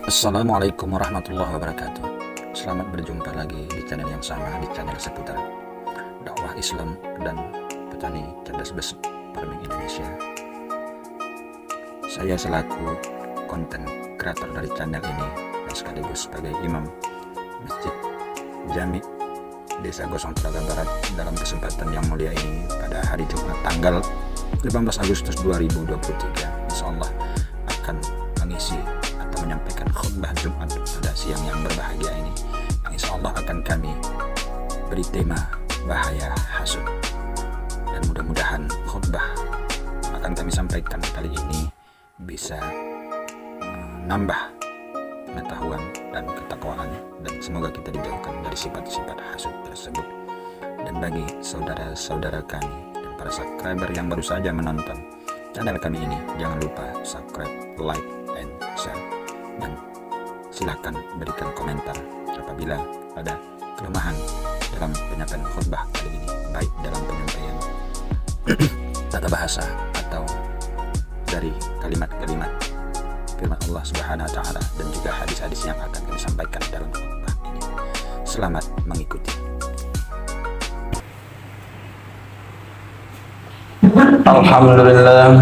Assalamualaikum warahmatullahi wabarakatuh. Selamat berjumpa lagi di channel yang sama, di channel seputar dakwah Islam dan petani cerdas farming Indonesia. Saya selaku konten kreator dari channel ini dan sekaligus sebagai imam Masjid Jami Desa Gosong Telaga Barat dalam kesempatan yang mulia ini pada hari Jumat tanggal 18 Agustus 2023, insyaallah akan mengisi atau menyampaikan khutbah Jumat pada siang yang berbahagia ini, yang insyaallah akan kami beri tema bahaya hasud. Dan mudah-mudahan khutbah yang akan kami sampaikan kali ini bisa menambah pengetahuan dan ketakwaan, dan semoga kita dijauhkan dari sifat-sifat hasud tersebut. Dan bagi saudara-saudara kami dan para subscriber yang baru saja menonton channel kami ini, jangan lupa subscribe, like, and share, dan silahkan berikan komentar apabila ada kelemahan dalam penyampaian khutbah kali ini, baik dalam penyampaian tata bahasa atau dari kalimat-kalimat firman Allah Subhanahu wa taala, dan juga hadis-hadis yang akan kami sampaikan dalam khutbah ini. Selamat mengikuti. Alhamdulillah,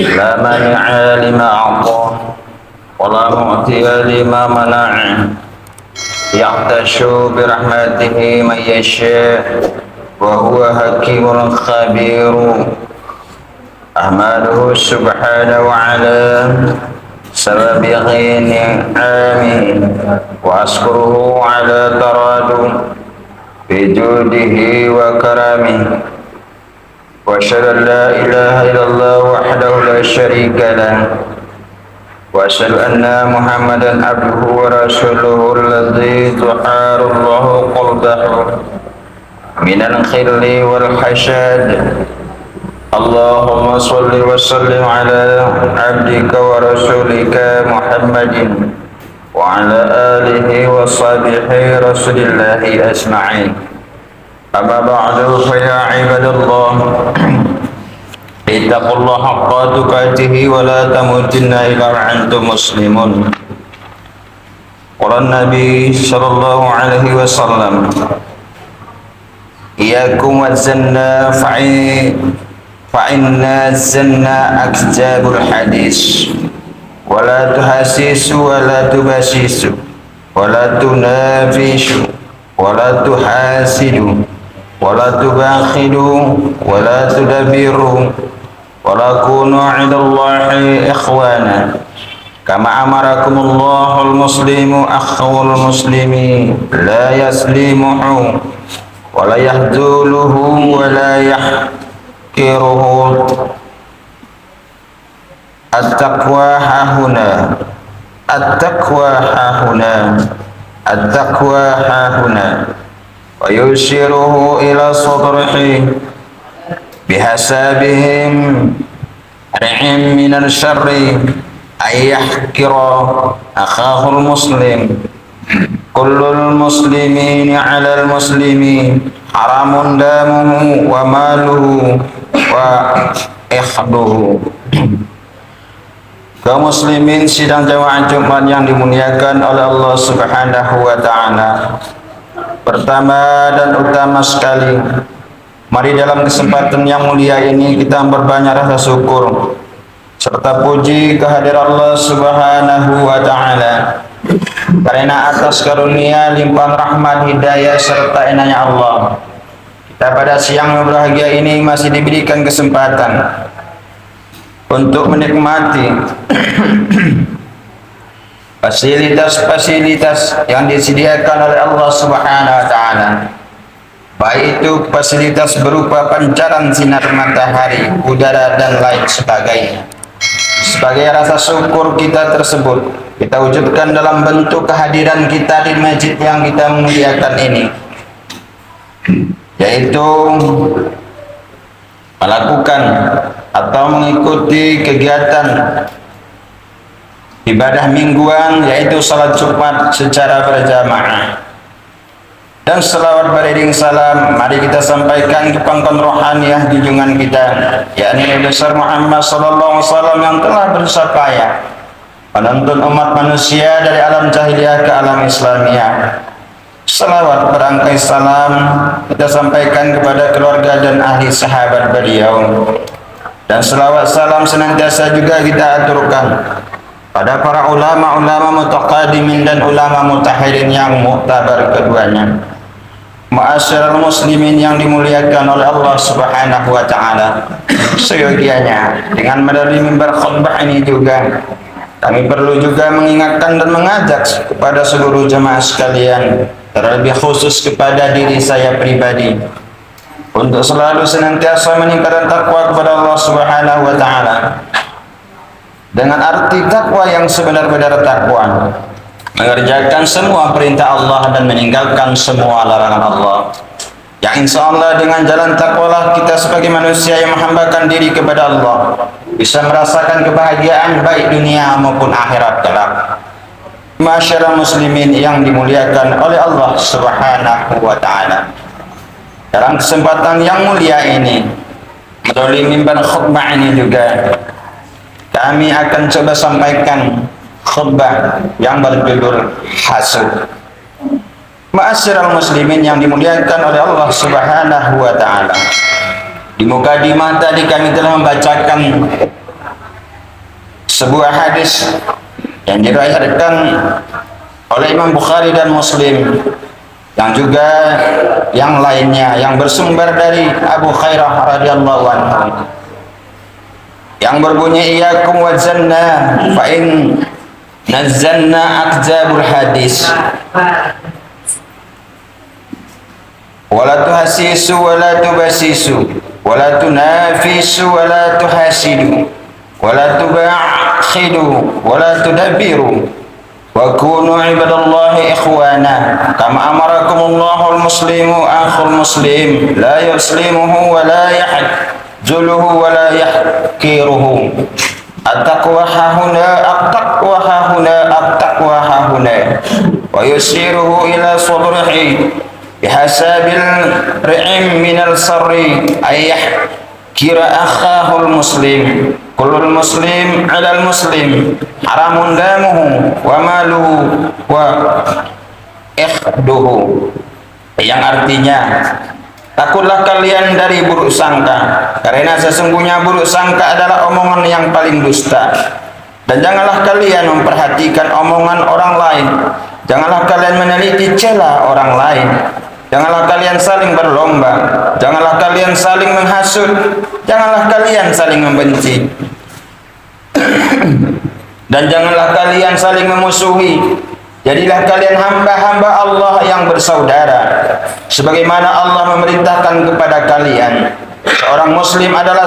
la mani'a lima a'ta wa la mu'tiya lima mana'a, yahtashu bi rahmatihi man yasha' wa huwa hakimul khabir. Ahmaduhu subhanahu wa ala sababi ni'ami wa askuruhu ala taradu bijudihi wa karamihi, wa asyhadu an la ilaha illallah wahdahu la syarika lah, wa asyhadu anna Muhammadan abduhu wa rasuluhu alladzi tuharu Allahu qalbahu minal khilli wal hasad. Allahumma shalli wa sallim ala abdika wa rasulika Muhammadin wa ala alihi wa sahbihi rasulillahi ajma'in. Amma ba'du, fa ya ibadallah, ittaqullaha haqqa tuqatih wa la tamutunna illa wa antum muslimun. Qala Nabi sallallahu alaihi wasallam, iyyakum waz-zanna fa inna zanna akdzabul hadis, wa la tuhasisu wa la tubasisu wa la tunafishu wa la tuhasidu wa la tubakhilu wa la tudabiru wa la kunu 'indallahi ikhwana kama amarakumullahu al-muslimu akhawul muslimi la yaslimuhu wa la yahduluhu wa la yahkiruhu. At-taqwa hahuna, at-taqwa hahuna, at-taqwa hahuna, wa yushiruhu ila sadrihi bihasabihim ri'im minal syarri ay yahkira akhahul muslim. Kullul muslimini 'alal muslimi haramun damuhu wa maluhu wa ihduhu. Kaum muslimin sidang jamaah Jumat yang dimuliakan oleh Allah Subhanahu wa taala. Pertama dan utama sekali, mari dalam kesempatan yang mulia ini kita berbanyak rasa syukur serta puji kehadirat Allah Subhanahu wa taala, karena atas karunia limpahan rahmat, hidayah serta inayah Allah, kita pada siang yang berbahagia ini masih diberikan kesempatan untuk menikmati fasilitas-fasilitas yang disediakan oleh Allah Subhanahu wa taala, baik itu fasilitas berupa pancaran sinar matahari, udara, dan lain sebagainya. Sebagai rasa syukur kita tersebut, kita wujudkan dalam bentuk kehadiran kita di masjid yang kita muliakan ini, yaitu melakukan atau mengikuti kegiatan ibadah mingguan, yaitu salat Jumat secara berjamaah. dan selawat beriring salam mari kita sampaikan ke pangkat rohaniah junjungan kita, yakni Nabi besar Muhammad sallallahu alaihi wasallam yang telah berusaha payah menuntun umat manusia dari alam jahiliyah ke alam Islamiyah. Salawat berangkai salam kita sampaikan kepada keluarga dan ahli sahabat beliau, dan selawat salam senantiasa juga kita aturkan pada para ulama-ulama mutaqaddimin dan ulama mutahirin yang muktabar keduanya. Ma'asyiral muslimin yang dimuliakan oleh Allah Subhanahu wa taala. Seyogianya dengan melalui mimbar khutbah ini juga kami perlu juga mengingatkan dan mengajak kepada seluruh jemaah sekalian, terlebih khusus kepada diri saya pribadi, untuk selalu senantiasa meningkatkan takwa kepada Allah Subhanahu wa taala. Dengan arti takwa yang sebenar-benar takwa, mengerjakan semua perintah Allah dan meninggalkan semua larangan Allah. Yang insya Allah dengan jalan takwalah kita sebagai manusia yang menghambakan diri kepada Allah bisa merasakan kebahagiaan baik dunia maupun akhirat kelak. Masyarakat muslimin yang dimuliakan oleh Allah Subhanahu wa taala. Dalam kesempatan yang mulia ini, melalui mimbar khutbah ini juga kami akan coba sampaikan khutbah yang berjudul hasud. Ma'asyiral muslimin yang dimuliakan oleh Allah Subhanahu wa taala. Di mukadimah tadi kami telah membacakan sebuah hadis yang diriwayatkan oleh Imam Bukhari dan Muslim, yang juga yang lainnya yang bersumber dari Abu Khairah radhiyallahu anhu, yang berbunyi iyyakum wa zanna fa in nazzalna akdzabul hadis wala tuhasisu wala tubasisu wala tunafisu wala tuhasidu wala tubakhidu wala tudabbiru wa kunu ibadallahi ikhwana kama amarakumullahu almuslimu akhul muslim la yuslimuhu wa la yahjuluhu wa la yahkiruhu. At-taqwa hahuna at-taqwa hahuna at-taqwa hahuna wa yusiruhu ila sadrihi bihasabil ri'im minal sarri ayah kira akhahul muslim kullul muslim alal muslim haramun damuhu wa maluhu wa ikhduhu, yang artinya takutlah kalian dari buruk sangka, karena sesungguhnya buruk sangka adalah omongan yang paling dusta. Dan janganlah kalian memperhatikan omongan orang lain, janganlah kalian meneliti celah orang lain, janganlah kalian saling berlomba, janganlah kalian saling menghasut, janganlah kalian saling membenci, dan janganlah kalian saling memusuhi. Jadilah kalian hamba-hamba Allah yang bersaudara, sebagaimana Allah memerintahkan kepada kalian. Seorang muslim adalah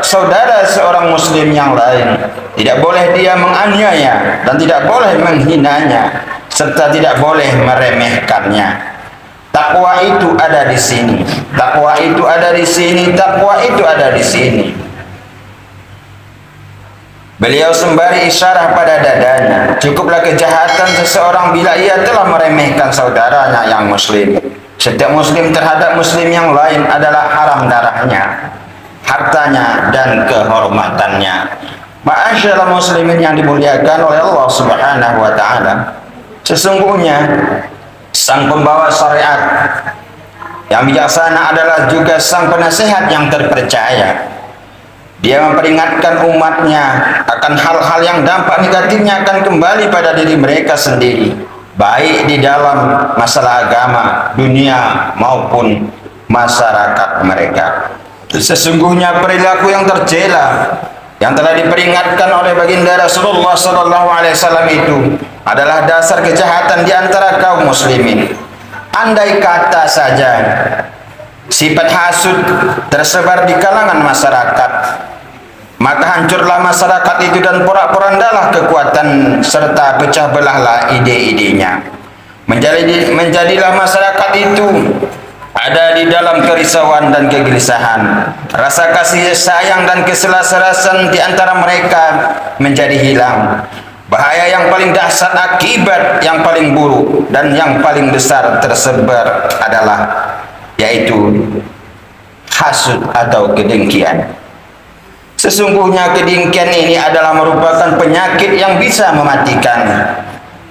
saudara seorang muslim yang lain. Tidak boleh dia menganiaya dan tidak boleh menghinanya, serta tidak boleh meremehkannya. Takwa itu ada di sini, takwa itu ada di sini, takwa itu ada di sini. Beliau sembari isyarah pada dadanya, cukuplah kejahatan seseorang bila ia telah meremehkan saudaranya yang muslim. Setiap muslim terhadap muslim yang lain adalah haram darahnya, hartanya, dan kehormatannya. Ma'asyiral muslimin yang dimuliakan oleh Allah Subhanahu wa taala. Sesungguhnya sang pembawa syariat yang bijaksana adalah juga sang penasehat yang terpercaya. Dia memperingatkan umatnya akan hal-hal yang dampak negatifnya akan kembali pada diri mereka sendiri, baik di dalam masalah agama, dunia, maupun masyarakat mereka. Sesungguhnya perilaku yang tercela yang telah diperingatkan oleh baginda Rasulullah SAW itu adalah dasar kejahatan di antara kaum muslimin. Andai kata saja sifat hasud tersebar di kalangan masyarakat, maka hancurlah masyarakat itu dan porak-porandalah kekuatan serta pecah belahlah ide-idenya. Menjadilah masyarakat itu ada di dalam kerisauan dan kegelisahan. Rasa kasih sayang dan keselarasan di antara mereka menjadi hilang. Bahaya yang paling dahsyat, akibat yang paling buruk dan yang paling besar tersebar adalah yaitu hasud atau kedengkian. Sesungguhnya kedengkian ini adalah merupakan penyakit yang bisa mematikan.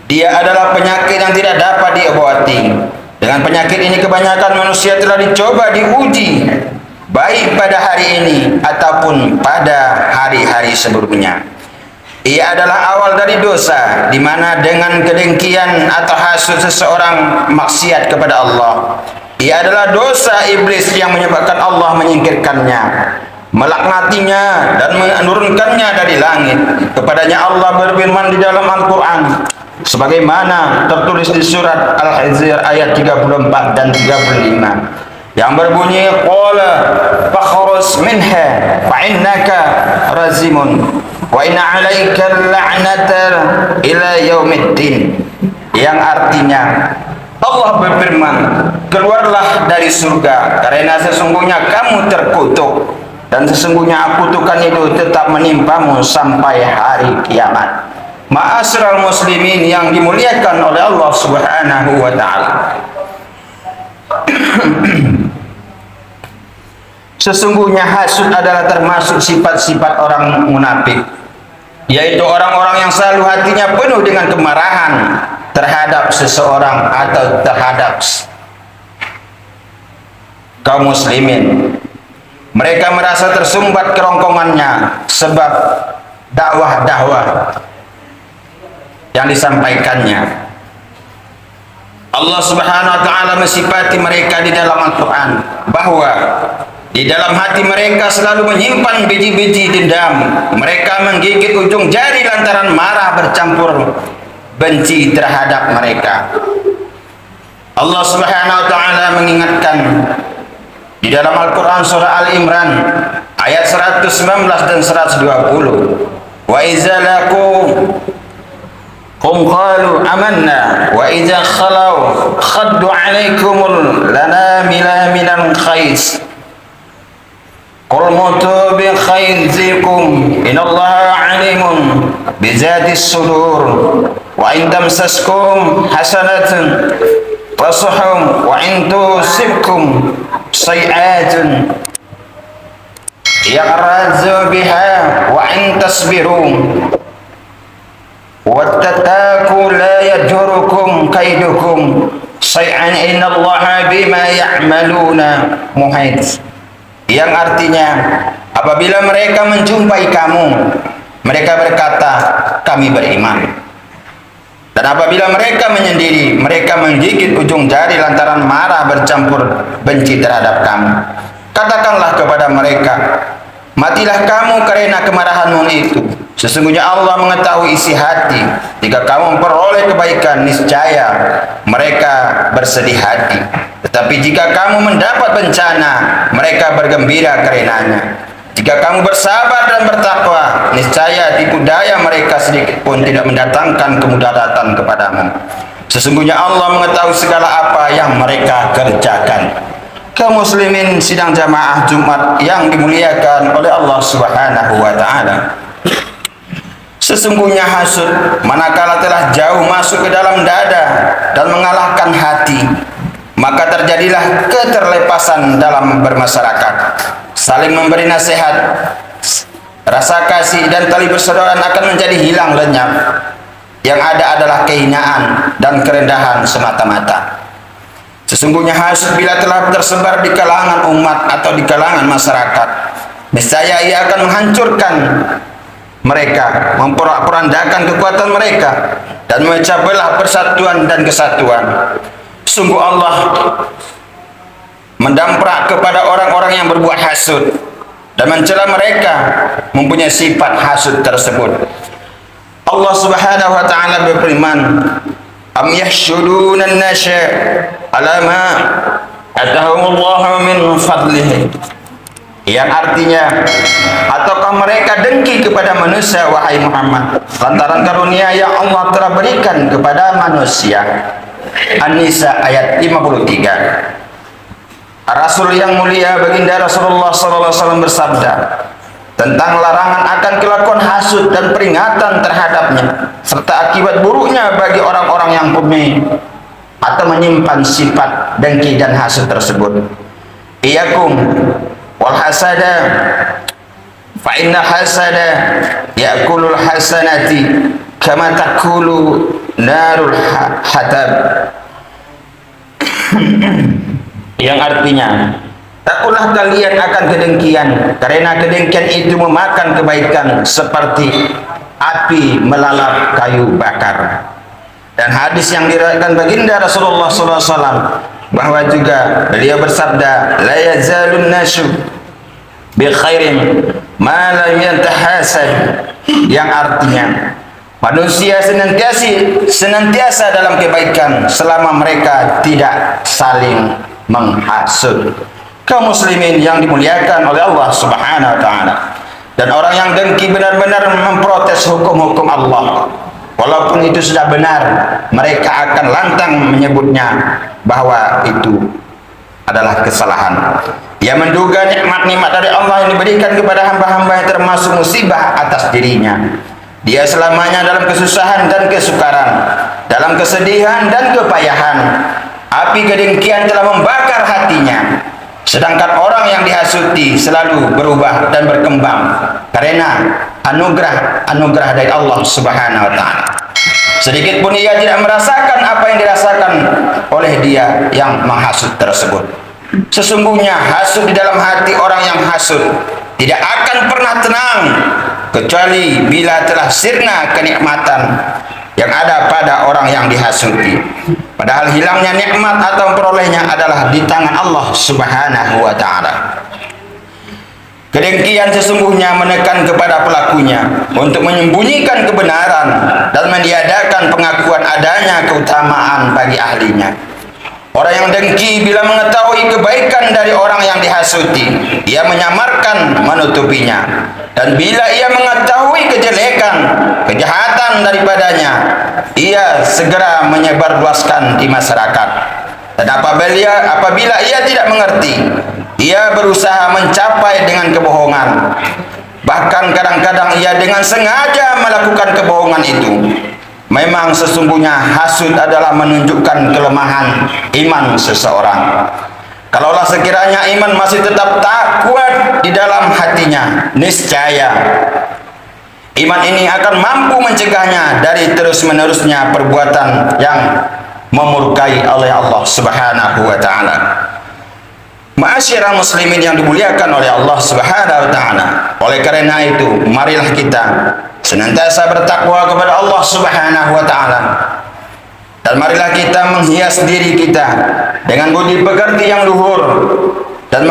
Dia adalah penyakit yang tidak dapat diobati. Dengan penyakit ini kebanyakan manusia telah dicoba diuji, baik pada hari ini ataupun pada hari-hari sebelumnya. Ia adalah awal dari dosa, di mana dengan kedengkian atau hasud seseorang maksiat kepada Allah. Ia adalah dosa iblis yang menyebabkan Allah menyingkirkannya, melaknatinya dan menurunkannya dari langit. Kepadanya Allah berfirman di dalam Al-Quran, sebagaimana tertulis di surat Al-Hijr ayat 34 dan 35. Yang berbunyi, qala fakhrus minha fa innaka razimun wa inna 'alaika la'nata ila yaumiddin. Yang artinya Allah berfirman, keluarlah dari surga karena sesungguhnya kamu terkutuk dan sesungguhnya kutukan itu tetap menimpamu sampai hari kiamat. Ma'asyiral muslimin yang dimuliakan oleh Allah Subhanahu wa taala. Sesungguhnya hasud adalah termasuk sifat-sifat orang munafik, yaitu orang-orang yang selalu hatinya penuh dengan kemarahan terhadap seseorang atau terhadap kaum muslimin. Mereka merasa tersumbat kerongkongannya sebab dakwah-dakwah yang disampaikannya. Allah Subhanahu wa taala mensifati mereka di dalam Al-Quran bahwa di dalam hati mereka selalu menyimpan biji-biji dendam. Mereka menggigit ujung jari lantaran marah bercampur benci terhadap mereka. Allah Subhanahu wa taala mengingatkan di dalam Al-Quran surah Al-Imran ayat 119 dan 120. Wa iza laqum qalu amanna wa iza khalau khaddu alaikumul lanamila minal khais. Qul mutu bi khaizikum inallaha alimun bizatis sudur wa in tamsaskum hasanatun tasuhum wa in tusibkum sayi'atun yaqrazu biha wa in tasbiru wattaqu la yajurukum kaidukum sayi'an innallaha bima ya'maluna muhit. Yang artinya, apabila mereka menjumpai kamu, mereka berkata, kami beriman. Dan apabila mereka menyendiri, mereka menggigit ujung jari lantaran marah bercampur benci terhadap kamu. Katakanlah kepada mereka, matilah kamu karena kemarahanmu itu. Sesungguhnya Allah mengetahui isi hati. Jika kamu memperoleh kebaikan, niscaya mereka bersedih hati. Tetapi jika kamu mendapat bencana, mereka bergembira karenanya. Jika kamu bersabar dan bertakwa, niscaya tipu daya mereka sedikit pun tidak mendatangkan kemudaratan kepadamu. Sesungguhnya Allah mengetahui segala apa yang mereka kerjakan. Kaum muslimin sidang jamaah Jumat yang dimuliakan oleh Allah Subhanahu wa taala. Sesungguhnya hasud manakala telah jauh masuk ke dalam dada dan mengalahkan hati, maka terjadilah keterlepasan dalam bermasyarakat. Saling memberi nasihat, rasa kasih dan tali persaudaraan akan menjadi hilang lenyap. Yang ada adalah kehinaan dan kerendahan semata-mata. Sesungguhnya hasud bila telah tersebar di kalangan umat atau di kalangan masyarakat, niscaya ia akan menghancurkan mereka, memporak-porandakan kekuatan mereka dan memecah belah persatuan dan kesatuan. Sungguh Allah mendamprak kepada orang-orang yang berbuat hasud dan mencela mereka mempunyai sifat hasud tersebut. Allah Subhanahu wa taala berfirman, am yahsuduna an-nasa ala ma atahumullahu min fadlihi. Yang artinya, ataukah mereka dengki kepada manusia wahai Muhammad lantaran karunia yang Allah telah berikan kepada manusia. An-Nisa ayat 53. Rasul yang mulia baginda Rasulullah sallallahu alaihi wasallam bersabda, tentang larangan akan kelakuan hasud dan peringatan terhadapnya, serta akibat buruknya bagi orang-orang yang punya atau menyimpan sifat dengki dan hasud tersebut. Iyakum wal hasada fa inna hasada ya'kulul hasanati kama takulu narul hatab. Yang artinya, takutlah kalian akan kedengkian, karena kedengkian itu memakan kebaikan seperti api melalap kayu bakar. Dan hadis yang diriwayatkan baginda Rasulullah SAW bahwa juga beliau bersabda, la yazalun nasu bi khairin ma lam yantahasad, yang artinya manusia senantiasa dalam kebaikan selama mereka tidak saling menghasut. Kaum muslimin yang dimuliakan oleh Allah Subhanahu wa taala. Dan orang yang dengki benar-benar memprotes hukum-hukum Allah. Walaupun itu sudah benar, mereka akan lantang menyebutnya bahwa itu adalah kesalahan. Ia menduga nikmat-nikmat dari Allah yang diberikan kepada hamba-hamba yang termasuk musibah atas dirinya. Dia selamanya dalam kesusahan dan kesukaran, dalam kesedihan dan kepayahan. Api kedengkian telah membakar hatinya. Sedangkan orang yang dihasuti selalu berubah dan berkembang karena anugerah dari Allah Subhanahu wa taala. Sedikit pun ia tidak merasakan apa yang dirasakan oleh dia yang menghasut tersebut. Sesungguhnya hasut di dalam hati orang yang hasut tidak akan pernah tenang kecuali bila telah sirna kenikmatan yang ada pada orang yang dihasuti. Padahal hilangnya nikmat atau perolehnya adalah di tangan Allah Subhanahu wa taala. Kedengkian sesungguhnya menekan kepada pelakunya untuk menyembunyikan kebenaran dan meniadakan pengakuan adanya keutamaan bagi ahlinya. Orang yang dengki bila mengetahui kebaikan dari orang yang dihasuti, ia menyamarkan menutupinya. Dan bila ia mengetahui kejelekan, kejahatan daripadanya, ia segera menyebarluaskan di masyarakat. Dan apabila ia tidak mengerti, ia berusaha mencapai dengan kebohongan. Bahkan kadang-kadang ia dengan sengaja melakukan kebohongan itu. Memang sesungguhnya hasud adalah menunjukkan kelemahan iman seseorang. Kalaulah sekiranya iman masih tetap tak kuat di dalam hatinya, niscaya iman ini akan mampu mencegahnya dari terus-menerusnya perbuatan yang memurkai oleh Allah Subhanahu wa taala. Ma'asyiral muslimin yang dimuliakan oleh Allah Subhanahu wa taala. Oleh karena itu, marilah kita senantiasa bertakwa kepada Allah Subhanahu wa taala. Dan marilah kita menghias diri kita dengan budi pekerti yang luhur dan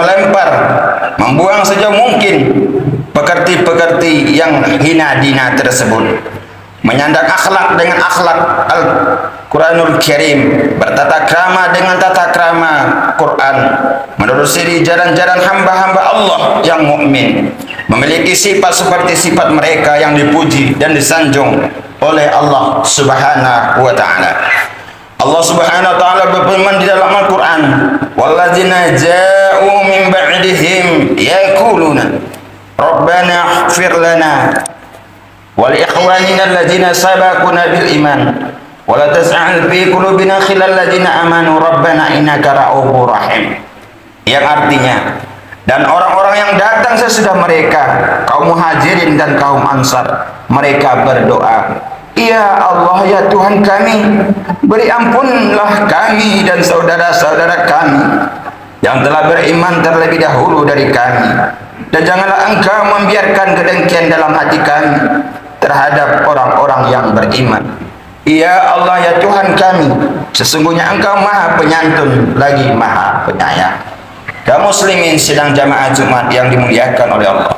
membuang sejauh mungkin pekerti-pekerti yang hina dina tersebut. Menyandang akhlak dengan akhlak Al-Quranul Karim, bertata krama dengan tata krama Quran, menelusuri jalan-jalan hamba-hamba Allah yang mukmin, memiliki sifat seperti sifat mereka yang dipuji dan disanjung oleh Allah Subhanahu wa taala. Allah Subhanahu wa taala berfirman di dalam Al-Qur'an, "Walladzina ja'u min ba'dihim yaquluna Rabbana ighfir lana wal ikhwanina alladzina sabaquna bil iman wa la tas'al fi qulubina khilal ladzina amanu rabbana innaka ra'ufur rahim." Yang artinya, dan orang-orang yang datang sesudah mereka, kaum muhajirin dan kaum ansar, mereka berdoa, "Ya Allah, ya Tuhan kami, beri ampunlah kami dan saudara-saudara kami yang telah beriman terlebih dahulu dari kami, dan janganlah Engkau membiarkan kedengkian dalam hati kami terhadap orang-orang yang beriman. Ya Allah, ya Tuhan kami, sesungguhnya Engkau Maha Penyantun lagi Maha Penyayang." Kaum muslimin sidang jamaah Jumat yang dimuliakan oleh Allah,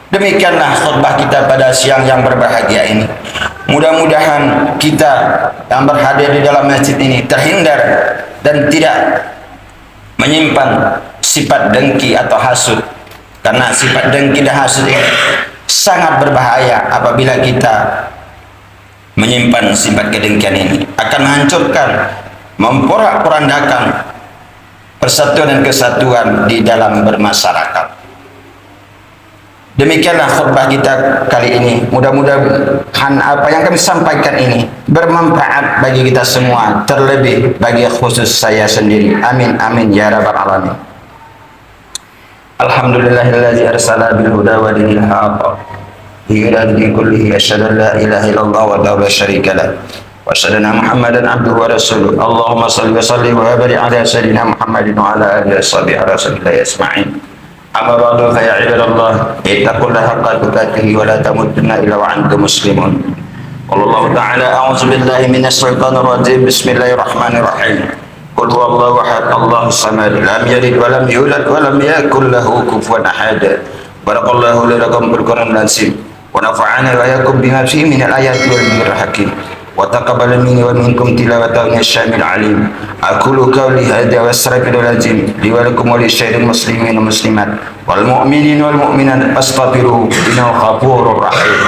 demikianlah khutbah kita pada siang yang berbahagia ini. Mudah-mudahan kita yang berhadir di dalam masjid ini terhindar dan tidak menyimpan sifat dengki atau hasud, karena sifat dengki dan hasud ini sangat berbahaya. Apabila kita menyimpan sifat kedengkian ini, akan menghancurkan, memporak-porandakan persatuan dan kesatuan di dalam bermasyarakat. Demikianlah khutbah kita kali ini. Mudah-mudahan apa yang kami sampaikan ini bermanfaat bagi kita semua, terlebih bagi khusus saya sendiri. Amin amin ya rabbal alamin. Alhamdulillahilladzi arsala bil huda wa dinil haqq ila dini kullihi asyhadu an la ilaha illallah wa la syarika lah wa asyhadu anna Muhammadan abduhu wa rasuluh. Allahumma shalli wa sallim wa barik ala sayyidina Muhammadin wa ala alihi washabihi rasulillahi asma'in. Amma ba'du fa ya ibadallah ittaqullaha haqqa tuqatih wa la tamutunna illa wa antum muslimun. Wallahu ta'ala a'udzu billahi minasy syaithanir rajim. Bismillahirrahmanirrahim. Qul huwallahu ahad, Allahus samad, lam yalid wa lam yulad wa lam yakul lahu kufuwan ahad. Barakallahu li lakum bil Qur'anil azim wa nafa'ana wa iyyakum bima fihi minal ayati wal dhikril hakim. وتقبل مني ومنكم تلاوته الشامل العليم. أقول قولي هذا واستغفر العظيم لي ولكم ولسائر المسلمين والمسلمات والمؤمنين والمؤمنات فاستغفروه إنه غفور رحيم.